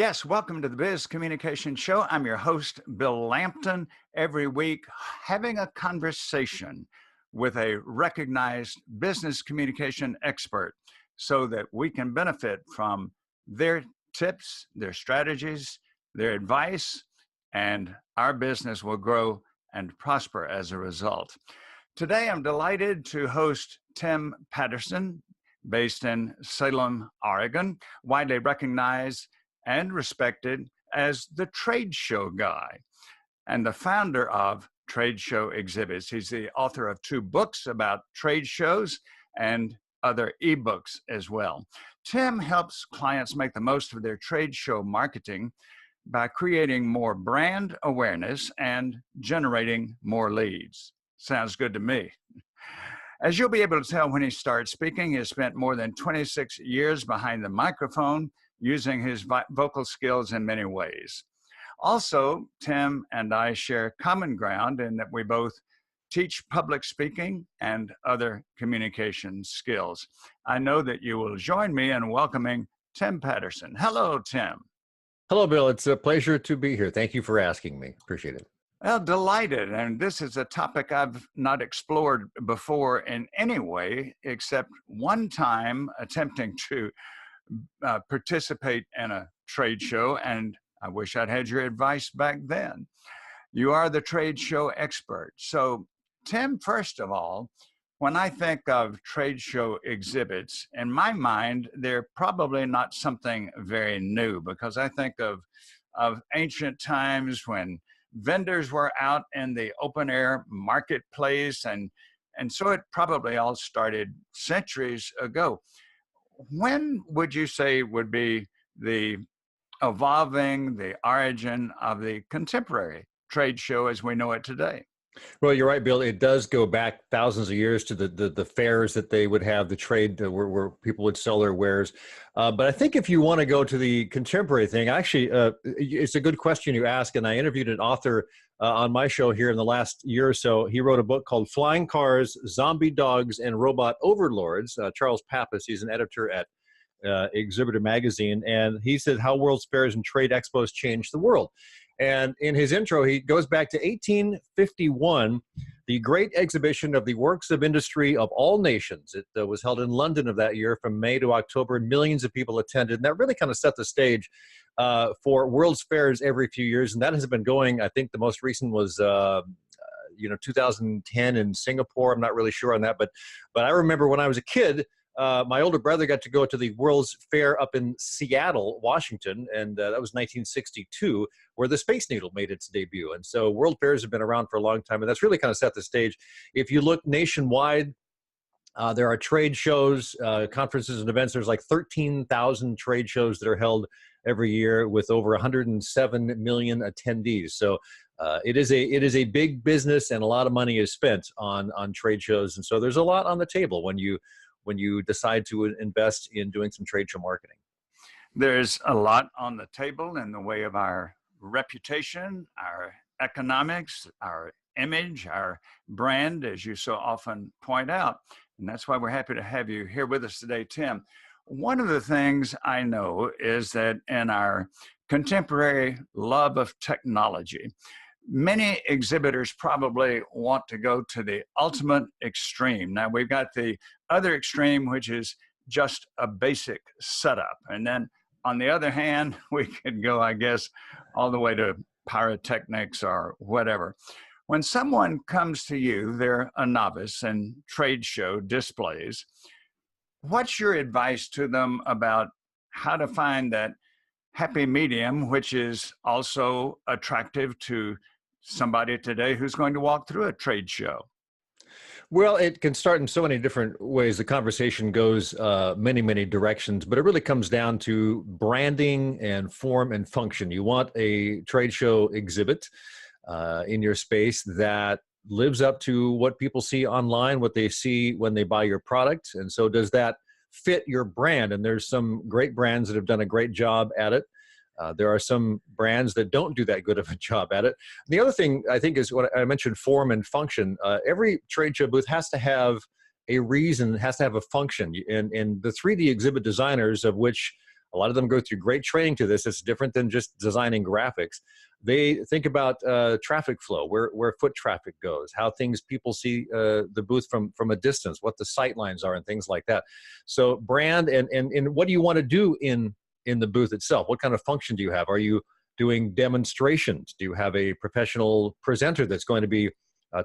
Yes, welcome to the Biz Communication Show. I'm your host, Bill Lampton. Every week, having a conversation with a recognized business communication expert so that we can benefit from their tips, their strategies, their advice, and our business will grow and prosper as a result. Today, I'm delighted to host Tim Patterson, based in Salem, Oregon, widely recognized and respected as the trade show guy and the founder of Trade Show Exhibits. He's the author of 2 books about trade shows and other ebooks as well. Tim helps clients make the most of their trade show marketing by creating more brand awareness and generating more leads. Sounds good to me. As you'll be able to tell when he starts speaking, he has spent more than 26 years behind the microphone, using his vocal skills in many ways. Also, Tim and I share common ground in that we both teach public speaking and other communication skills. I know that you will join me in welcoming Tim Patterson. Hello, Tim. Hello, Bill. It's a pleasure to be here. Thank you for asking me. Appreciate it. Well, delighted. And this is a topic I've not explored before in any way, except one time attempting to participate in a trade show, and I wish I'd had your advice back then. You are the trade show expert. So, Tim, first of all, when I think of trade show exhibits, in my mind, they're probably not something very new, because I think of ancient times when vendors were out in the open air marketplace, and so it probably all started centuries ago. When would you say would be the origin of the contemporary trade show as we know it today? Well, you're right, Bill. It does go back thousands of years to the fairs that they would have, the trade where people would sell their wares. But I think if you want to go to the contemporary thing, actually, it's a good question you ask. And I interviewed an author on my show here in the last year or so. He wrote a book called Flying Cars, Zombie Dogs, and Robot Overlords. Charles Pappas, he's an editor at Exhibitor Magazine. And he said how World's Fairs and Trade Expos changed the world. And in his intro, he goes back to 1851, the great exhibition of the works of industry of all nations. It was held in London of that year from May to October, and millions of people attended. And that really kind of set the stage for World's Fairs every few years. And that has been going, I think the most recent was 2010 in Singapore. I'm not really sure on that. But I remember when I was a kid, my older brother got to go to the World's Fair up in Seattle, Washington, and that was 1962, where the Space Needle made its debut. And so World Fairs have been around for a long time, and that's really kind of set the stage. If you look nationwide, there are trade shows, conferences and events. There's like 13,000 trade shows that are held every year with over 107 million attendees. So it is a big business, and a lot of money is spent on trade shows. And so there's a lot on the table when you decide to invest in doing some trade show marketing. There's a lot on the table in the way of our reputation, our economics, our image, our brand, as you so often point out. And that's why we're happy to have you here with us today, Tim. One of the things I know is that in our contemporary love of technology, many exhibitors probably want to go to the ultimate extreme. Now, we've got the other extreme, which is just a basic setup. And then on the other hand, we could go, I guess, all the way to pyrotechnics or whatever. When someone comes to you, they're a novice in trade show displays. What's your advice to them about how to find that happy medium, which is also attractive to somebody today who's going to walk through a trade show? Well, it can start in so many different ways. The conversation goes many directions, but it really comes down to branding and form and function. You want a trade show exhibit in your space that lives up to what people see online, what they see when they buy your product. And so does that fit your brand? And there's some great brands that have done a great job at it. There are some brands that don't do that good of a job at it. The other thing I think is what I mentioned, form and function. Every trade show booth has to have a reason, has to have a function. And the 3D exhibit designers, of which A lot of them go through great training to this. It's different than just designing graphics. They think about traffic flow, where foot traffic goes, how people see the booth from a distance, what the sight lines are, and things like that. So brand and what do you want to do in the booth itself? What kind of function do you have? Are you doing demonstrations? Do you have a professional presenter that's going to be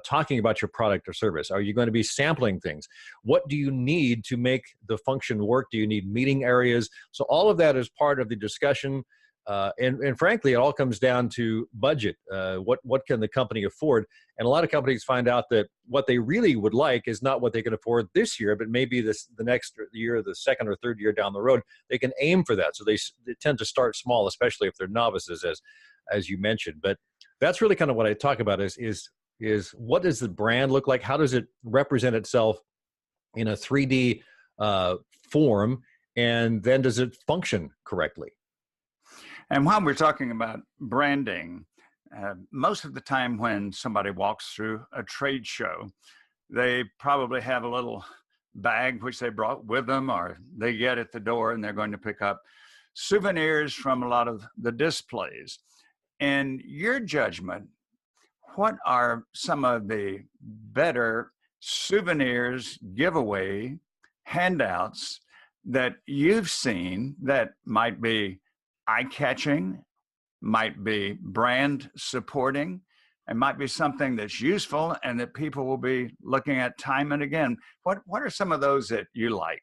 talking about your product or service? Are you going to be sampling things? What do you need to make the function work? Do you need meeting areas? So all of that is part of the discussion. And frankly, it all comes down to budget. What can the company afford? And a lot of companies find out that what they really would like is not what they can afford this year, but maybe the next year, the second or third year down the road, they can aim for that. So they tend to start small, especially if they're novices, as you mentioned. But that's really kind of what I talk about is what does the brand look like? How does it represent itself in a 3D form? And then does it function correctly? And while we're talking about branding, most of the time when somebody walks through a trade show, they probably have a little bag which they brought with them, or they get at the door and they're going to pick up souvenirs from a lot of the displays. In your judgment, what are some of the better souvenirs, giveaway, handouts that you've seen that might be eye-catching, might be brand supporting, and might be something that's useful and that people will be looking at time and again? What are some of those that you like?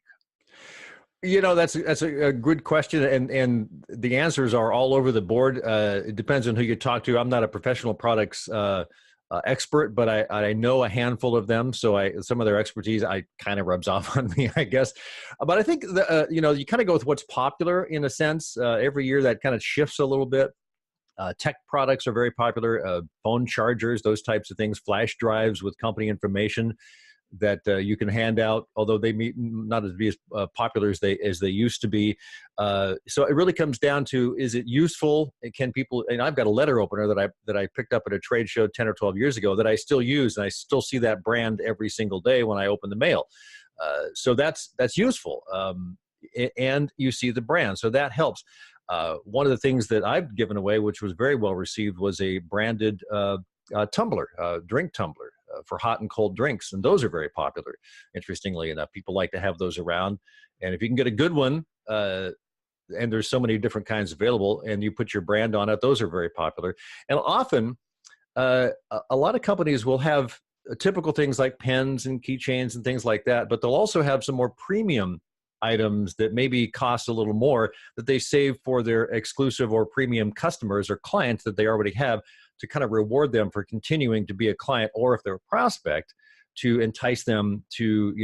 That's a good question, and the answers are all over the board. It depends on who you talk to. I'm not a professional products expert, but I know a handful of them. So some of their expertise kind of rubs off on me, I guess. But I think you kind of go with what's popular in a sense. Every year that kind of shifts a little bit. Tech products are very popular. Phone chargers, those types of things. Flash drives with company information that you can hand out, although they may not be as popular as they used to be. So it really comes down to, is it useful? Can people? And I've got a letter opener that I picked up at a trade show 10 or 12 years ago that I still use, and I still see that brand every single day when I open the mail. So that's useful, and you see the brand, so that helps. One of the things that I've given away, which was very well received, was a branded tumbler, drink tumbler. For hot and cold drinks, and those are very popular. Interestingly enough, people like to have those around, and if you can get a good one, and there's so many different kinds available, and you put your brand on it, those are very popular. And often, a lot of companies will have typical things like pens and keychains and things like that, but they'll also have some more premium items that maybe cost a little more that they save for their exclusive or premium customers or clients that they already have, to kind of reward them for continuing to be a client, or if they're a prospect, to entice them to,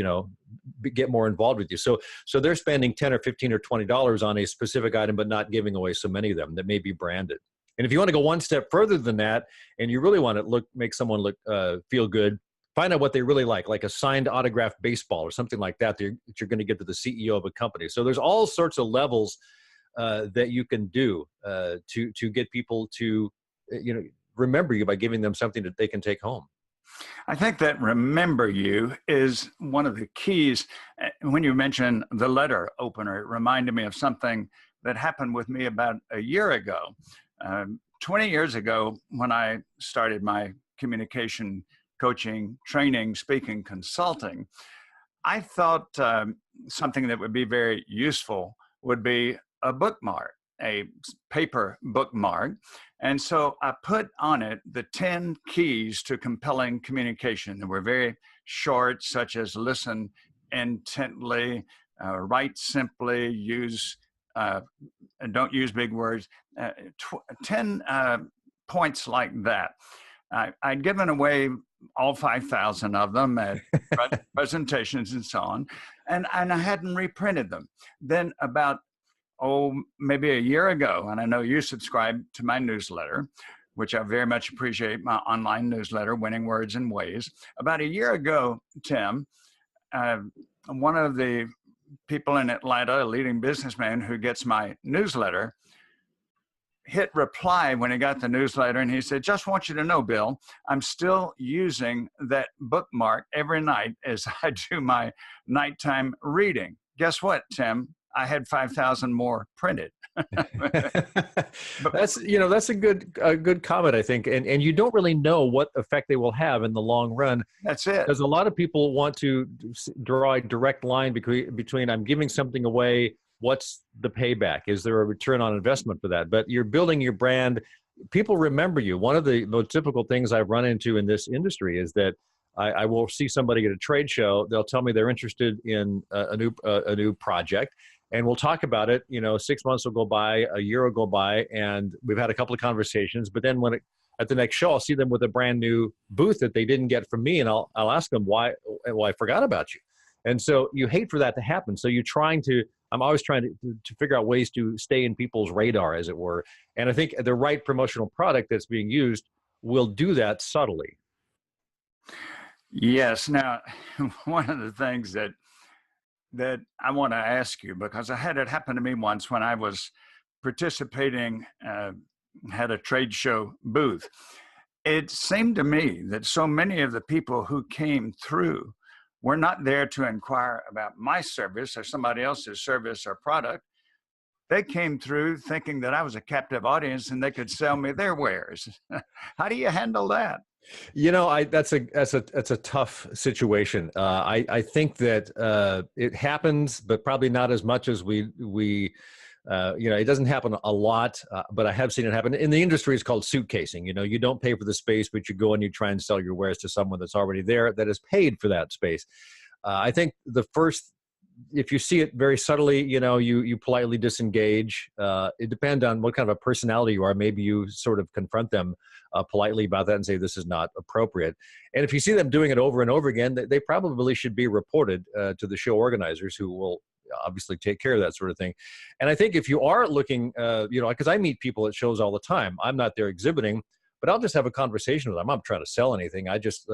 get more involved with you. So they're spending $10 or $15 or $20 on a specific item, but not giving away so many of them that may be branded. And if you want to go one step further than that, and you really want to make someone look feel good, find out what they really like a signed autographed baseball or something like that you're going to give to the CEO of a company. So there's all sorts of levels that you can do to get people to, remember you by giving them something that they can take home. I think that remember you is one of the keys. When you mentioned the letter opener, it reminded me of something that happened with me about a year ago. 20 years ago, when I started my communication coaching, training, speaking, consulting, I thought something that would be very useful would be a bookmark, a paper bookmark. And so I put on it the 10 keys to compelling communication. They were very short, such as listen intently, write simply, don't use big words, 10 points like that. I'd given away all 5,000 of them at presentations and so on, and I hadn't reprinted them. Then about maybe a year ago, and I know you subscribe to my newsletter, which I very much appreciate, my online newsletter, Winning Words and Ways. About a year ago, Tim, one of the people in Atlanta, a leading businessman who gets my newsletter, hit reply when he got the newsletter, and he said, "Just want you to know, Bill, I'm still using that bookmark every night as I do my nighttime reading." Guess what, Tim? I had 5,000 more printed. But That's a good comment, I think. And you don't really know what effect they will have in the long run, that's it. because a lot of people want to draw a direct line between I'm giving something away, what's the payback? Is there a return on investment for that? But you're building your brand. People remember you. One of the most typical things I've run into in this industry is that I will see somebody at a trade show. They'll tell me they're interested in a new project, and we'll talk about it. 6 months will go by, a year will go by, and we've had a couple of conversations. But then at the next show, I'll see them with a brand new booth that they didn't get from me, and I'll ask them why. Well, I forgot about you. And so you hate for that to happen. So I'm always trying to figure out ways to stay in people's radar, as it were. And I think the right promotional product that's being used will do that subtly. Yes. Now, one of the things that I want to ask you, because I had it happen to me once when I was participating, had a trade show booth. It seemed to me that so many of the people who came through were not there to inquire about my service or somebody else's service or product. They came through thinking that I was a captive audience and they could sell me their wares. How do you handle that? That's a tough situation. I think that it happens, but probably not as much as we it doesn't happen a lot, but I have seen it happen. In the industry, it's called suitcasing. You don't pay for the space, but you go and you try and sell your wares to someone that's already there that has paid for that space. I think if you see it very subtly, you politely disengage. It depends on what kind of a personality you are. Maybe you sort of confront them politely about that and say, this is not appropriate. And if you see them doing it over and over again, they probably should be reported to the show organizers, who will obviously take care of that sort of thing. And I think if you are looking, because I meet people at shows all the time. I'm not there exhibiting, but I'll just have a conversation with them. I'm not trying to sell anything. I just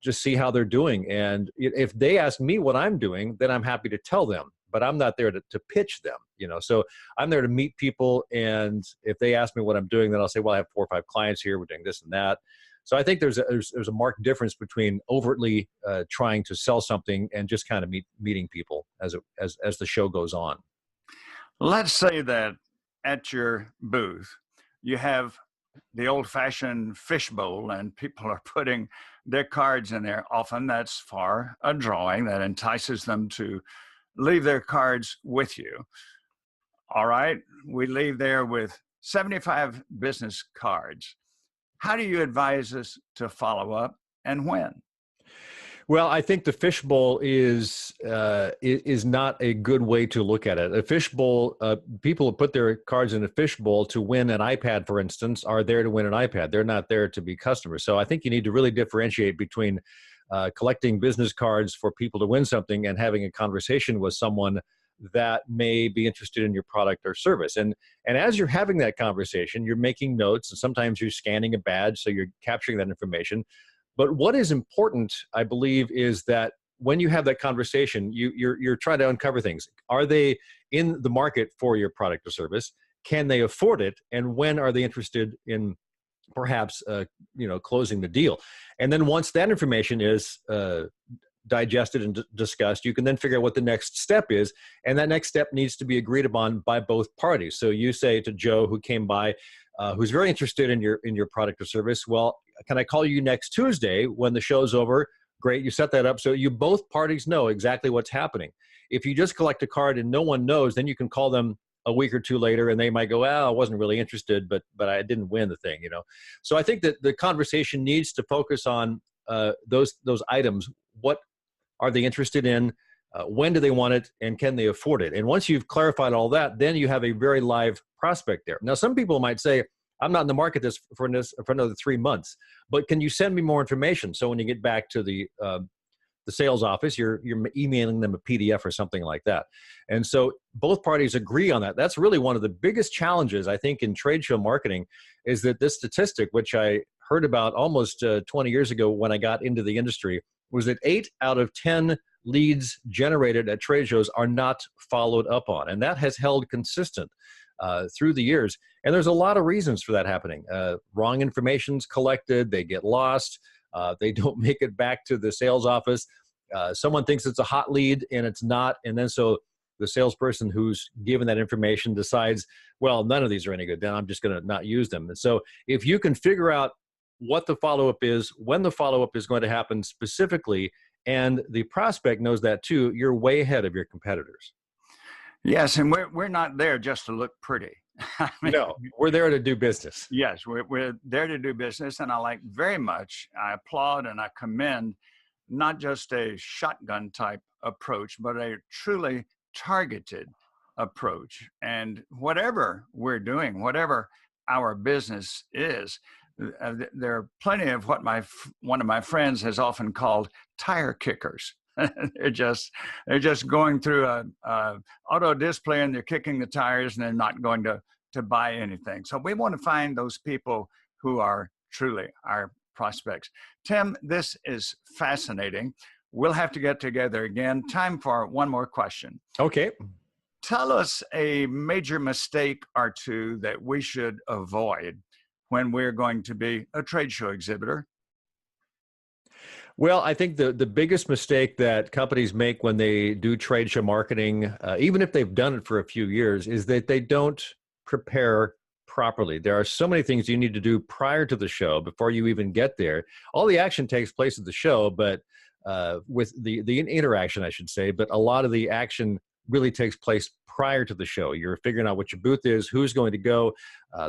see how they're doing. And if they ask me what I'm doing, then I'm happy to tell them, but I'm not there to pitch them, so I'm there to meet people. And if they ask me what I'm doing, then I'll say, well, I have 4 or 5 clients here. We're doing this and that. So I think there's a marked difference between overtly trying to sell something and just kind of meeting people as the show goes on. Let's say that at your booth, you have the old-fashioned fishbowl, and people are putting their cards in there. Often that's for a drawing that entices them to leave their cards with you. All right, we leave there with 75 business cards. How do you advise us to follow up, and when? Well, I think the fishbowl is not a good way to look at it. A fishbowl, people who put their cards in a fishbowl to win an iPad, for instance, are there to win an iPad. They're not there to be customers. So I think you need to really differentiate between collecting business cards for people to win something and having a conversation with someone that may be interested in your product or service. And as you're having that conversation, you're making notes, and sometimes you're scanning a badge, so you're capturing that information. But what is important, I believe, is that when you have that conversation, you're trying to uncover things. Are they in the market for your product or service? Can they afford it? And when are they interested in perhaps closing the deal? And then once that information is digested and discussed, you can then figure out what the next step is. And that next step needs to be agreed upon by both parties. So you say to Joe, who came by, who's very interested in your product or service, well, can I call you next Tuesday when the show's over? Great, you set that up so you both parties know exactly what's happening. If you just collect a card and no one knows, then you can call them a week or two later and they might go, well, I wasn't really interested, but I didn't win the thing, So I think that the conversation needs to focus on those items. What are they interested in? When do they want it? And can they afford it? And once you've clarified all that, then you have a very live prospect there. Now, some people might say, I'm not in the market for another 3 months, but can you send me more information? So when you get back to the sales office, you're emailing them a PDF or something like that. And so both parties agree on that. That's really one of the biggest challenges, I think, in trade show marketing, is that this statistic, which I heard about almost 20 years ago when I got into the industry, was that 8 out of 10 leads generated at trade shows are not followed up on. And that has held consistent through the years. And there's a lot of reasons for that happening. Wrong information's collected, they get lost, they don't make it back to the sales office. Someone thinks it's a hot lead and it's not. And then so the salesperson who's given that information decides, well, none of these are any good, then I'm just going to not use them. And so if you can figure out what the follow-up is, when the follow-up is going to happen specifically, and the prospect knows that too, you're way ahead of your competitors. Yes, and we're not there just to look pretty. I mean, No, we're there to do business. yes, we're there to do business, and I like very much, I applaud and I commend not just a shotgun type approach, but a truly targeted approach. And whatever we're doing, whatever our business is, there are plenty of what one of my friends has often called tire kickers. they're just going through a auto display and they're kicking the tires and they're not going to buy anything. So we want to find those people who are truly our prospects. Tim, this is fascinating. We'll have to get together again. Time for one more question. Okay. Tell us a major mistake or two that we should avoid when we're going to be a trade show exhibitor. Well, I think the biggest mistake that companies make when they do trade show marketing, even if they've done it for a few years, is that they don't prepare properly. There are so many things you need to do prior to the show before you even get there. All the action takes place at the show, but with the interaction, I should say, but a lot of the action really takes place prior to the show. You're figuring out what your booth is, who's going to go.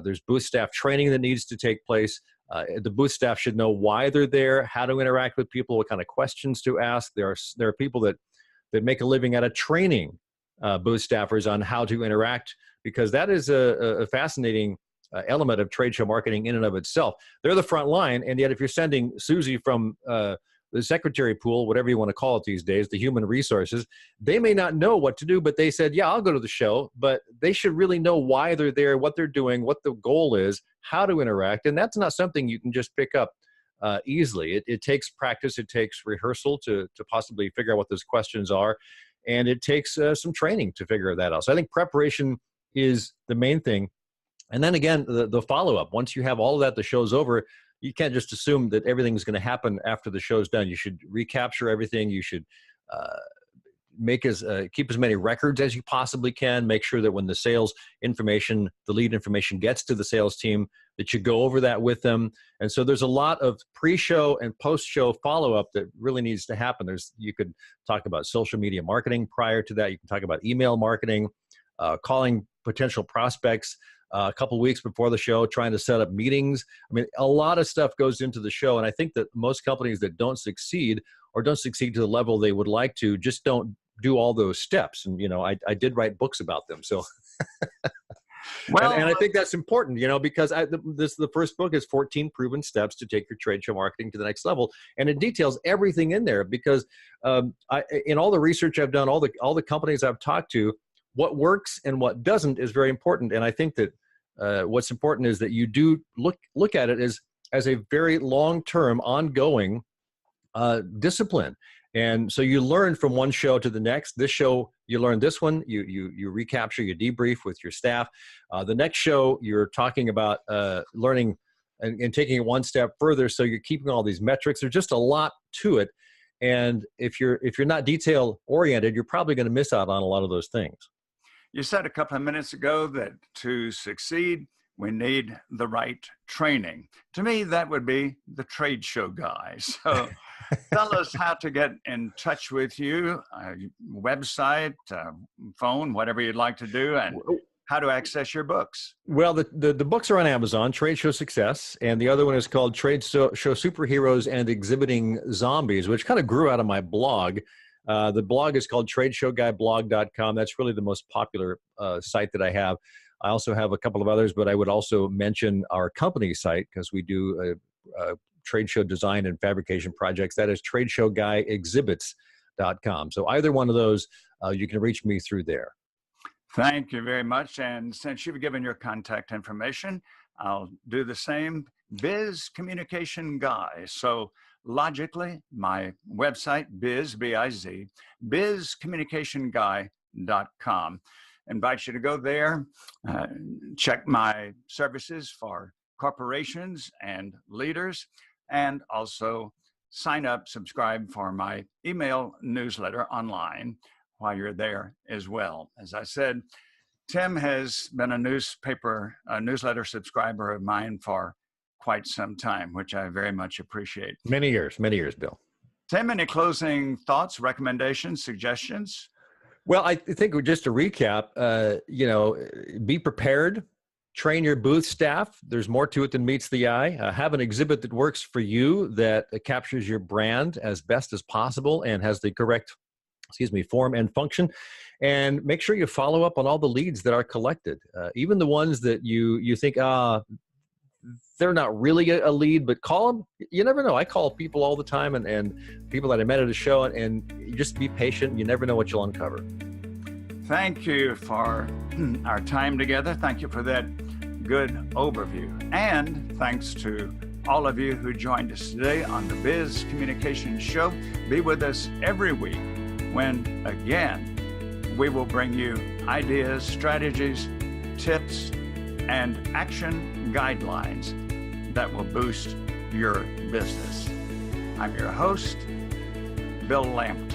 There's booth staff training that needs to take place. The booth staff should know why they're there, how to interact with people, what kind of questions to ask. There are people that make a living out of training booth staffers on how to interact, because that is a fascinating element of trade show marketing in and of itself. They're the front line, and yet if you're sending Susie from the secretary pool, whatever you want to call it these days, the human resources, they may not know what to do, but they said, yeah, I'll go to the show, but they should really know why they're there, what they're doing, what the goal is, how to interact. And that's not something you can just pick up easily. It takes practice, it takes rehearsal to possibly figure out what those questions are. And it takes some training to figure that out. So I think preparation is the main thing. And then again, the follow-up. Once you have all of that, the show's over, you can't just assume that everything's going to happen after the show's done. You should recapture everything. You should keep as many records as you possibly can. Make sure that when the sales information, the lead information gets to the sales team, that you go over that with them. And so there's a lot of pre-show and post-show follow-up that really needs to happen. You could talk about social media marketing prior to that. You can talk about email marketing, calling potential prospects a couple weeks before the show, trying to set up meetings. I mean, a lot of stuff goes into the show. And I think that most companies that don't succeed or don't succeed to the level they would like to just don't do all those steps. And, I did write books about them. So, well, and I think that's important, because the first book is 14 proven steps to take your trade show marketing to the next level. And it details everything in there because in all the research I've done, all the companies I've talked to, what works and what doesn't is very important. And I think that what's important is that you do look at it as a very long-term, ongoing discipline. And so you learn from one show to the next. This show, you learn this one, you recapture, you debrief with your staff. The next show, you're talking about learning and taking it one step further. So you're keeping all these metrics. There's just a lot to it. And if you're not detail oriented, you're probably going to miss out on a lot of those things. You said a couple of minutes ago that to succeed, we need the right training. To me, that would be the trade show guy. So tell us how to get in touch with you, website, phone, whatever you'd like to do, and how to access your books. Well, the books are on Amazon, Trade Show Success, and the other one is called Trade Show Superheroes and Exhibiting Zombies, which kind of grew out of my blog. The blog is called tradeshowguyblog.com. That's really the most popular site that I have. I also have a couple of others, but I would also mention our company site because we do trade show design and fabrication projects. That is tradeshowguyexhibits.com. So either one of those, you can reach me through there. Thank you very much. And since you've given your contact information, I'll do the same. Biz Communication Guy. So logically, my website, B-I-Z, bizcommunicationguy.com. Invite you to go there, check my services for corporations and leaders, and also sign up, subscribe for my email newsletter online, while you're there as well. As I said, Tim has been a newsletter subscriber of mine for quite some time, which I very much appreciate. Many years, Bill. Tim, any closing thoughts, recommendations, suggestions? Well, I think just to recap, be prepared, train your booth staff. There's more to it than meets the eye. Have an exhibit that works for you, that captures your brand as best as possible and has the correct, form and function. And make sure you follow up on all the leads that are collected, even the ones that you think, they're not really a lead, but call them. You never know. I call people all the time and people that I met at a show, and you just be patient. You never know what you'll uncover. Thank you for our time together. Thank you for that good overview. And thanks to all of you who joined us today on the Biz Communication Show. Be with us every week when, again, we will bring you ideas, strategies, tips, and action guidelines that will boost your business. I'm your host, Bill Lampton.